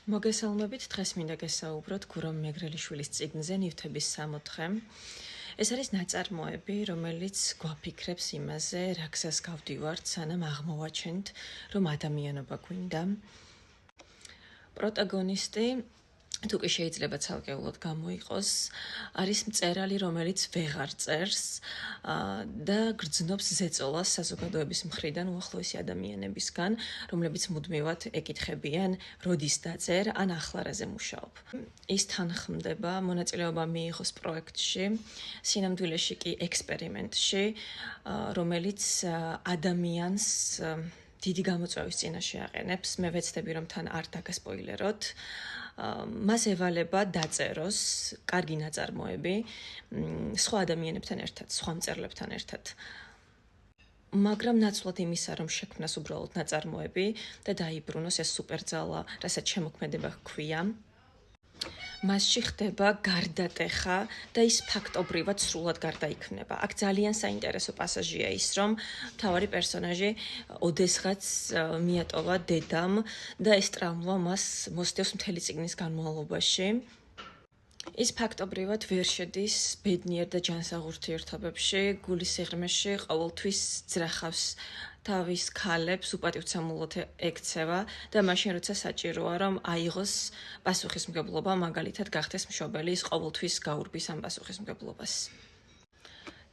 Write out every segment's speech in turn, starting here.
მოგესალმებით, დღეს მინდა გესაუბროთ გურამ მეგრელიშვილის წიგნზე ნივთების სამოთხე. ეს არის ნაწარმოები, რომელიც გვაფიქრებს იმაზე, რა გზას გავდივართ, სანამ აღმოვაჩენთ, რომ ადამიანობა გვინდა. პროტაგონისტი, თუკი შეიძლება ცალკეულად გამოიყოს, არის მწერალი, რომელიც ვეღარ წერს და გრძნობს ზეწოლას საზოგადოების მხრიდან უახლოესი ადამიანებისგან, რომლებიც მუდმივად ეკითხებიან, როდის დაძერ, ან ახლა რაზე მუშაობ. ის თანხმდება მონაწილეობა მიიღოს პროექტში, სინამდვილეში კი ექსპერიმენტში, რომელიც ადამიანს დიდი გამოწვევის წინაშე აყენებს. მე ვეცდები, რომ თან არ დაგასპოილეროთ. მას ევალება დაწეროს კარგი ნაწარმოები სხვა ადამიანებთან ერთად, სხვა მწერლებთან ერთად. მაგრამ ნაცვლად იმისა, რომ შექმნას უბრალოდ ნაწარმოები და დაიბრუნოს ეს სუპერძალა, რასაც შემოქმედება ჰქვია, მასში ხდება გარდატეხა და ის ფაქტობრივად სრულად გარდაიქმნება. აქ ძალიან საინტერესო პასაჟია ის, რომ მთავარი პერსონაჟი ოდესღაც მიატოვა დედამ და ეს ტრავმა მას მოსდევს მთელი წიგნის განმავლობაში. ის ფაქტობრივად ვერ შედის ბედნიერ და ჯანსაღ ურთიერთობებში, გულის სიღრმეში ყოველთვის ძრახავს თავის ქალებს, უპატივცემულოდ ექცევა და მაშინ როცა საჭიროა, რომ აიღოს პასუხისმგებლობა, მაგალითად გახდეს მშობელი, ის ყოველთვის გაურბის ამ პასუხისმგებლობას.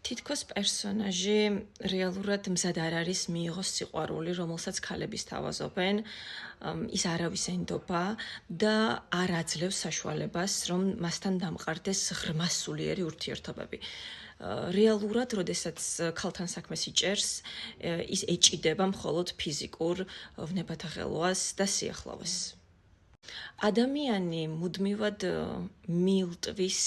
თითქოს პერსონაჟი რეალურად მზად არ არის მიიღოს სიყვარული, რომელსაც ქალები სთავაზობენ, ის არავის ენდობა და არ აძლევს საშუალებას, რომ მასთან დამყარდეს ღრმა სულიერი ურთიერთობები. რეალურად, როდესაც ქალთან საქმეს იჭერს, ის ეჭიდება მხოლოდ ფიზიკურ ვნებათაღელვას და სიახლოვეს. ადამიანი მუდმივად მილტვის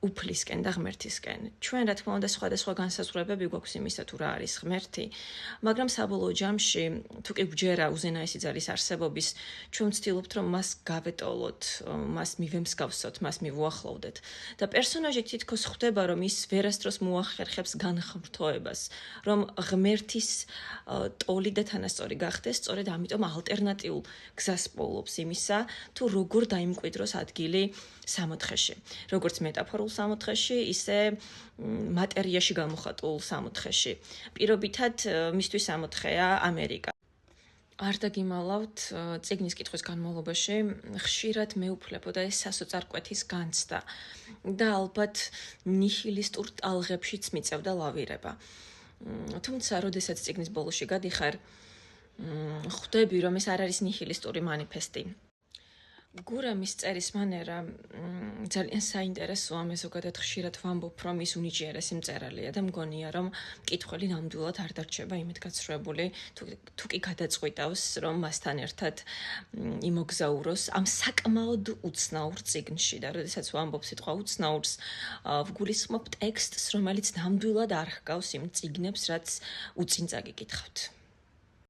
უფლისკენ და ღმერთისკენ. ჩვენ, რა თქმა უნდა, სხვადასხვა განსაზღვრებები გვაქვს იმისა, თუ რა არის ღმერთი, მაგრამ საბოლოო ჯამში, თუ კი გვჯერა უზენაესი ძალის არსებობის, ჩვენ ვცდილობთ, რომ მას გავეტოლოთ, მას მივემსგავსოთ, მას მივუახლოვდეთ. და პერსონაჟი თითქოს ხვდება, რომ ის ვერასდროს მოახერხებს განღმრთოებას, რომ ღმერთის ტოლი და თანასწორი გახდეს, სწორედ ამიტომ ალტერნატიულ გზას პოულობს იმისა, თუ როგორ დაიმკვიდროს ადგილი სამოთხეში. როგორც მეტაფორულ სამოთხეში, ისე მატერიაში გამოხატულ სამოთხეში. პირობითად მისთვის სამოთხეა ამერიკა. არ დაგიმალავთ, წიგნის კითხვის განმავლობაში ხშირად მეუფლებოდა ეს სასოწარკვეთის განცდა და ალბათ ნიჰილისტურ ტალღებშიც მიწევდა ლავირება. თუმცა, როდესაც წიგნის ბოლოში გადიხარ, ხვდები, რომ ეს არ არის ნიჰილისტური მანიფესტი. გურამის წერის მანერა ძალიან საინტერესოა, მე ზოგადად ხშირად ვამბობ, რომ ის უნიჭიერესი მწერალია და მგონია, რომ მკითხველი ნამდვილად არ დარჩება იმედგაცრუებული, თუ კი გადაწყვიტავს, რომ მასთან ერთად იმოგზაუროს ამ საკმაოდ უცნაურ წიგნში და როდესაც ვამბობ სიტყვა უცნაურს, ვგულისხმობ ტექსტს, რომელიც ნამდვილად არ ჰგავს იმ წიგნებს, რაც უწინ წაგიკითხავთ.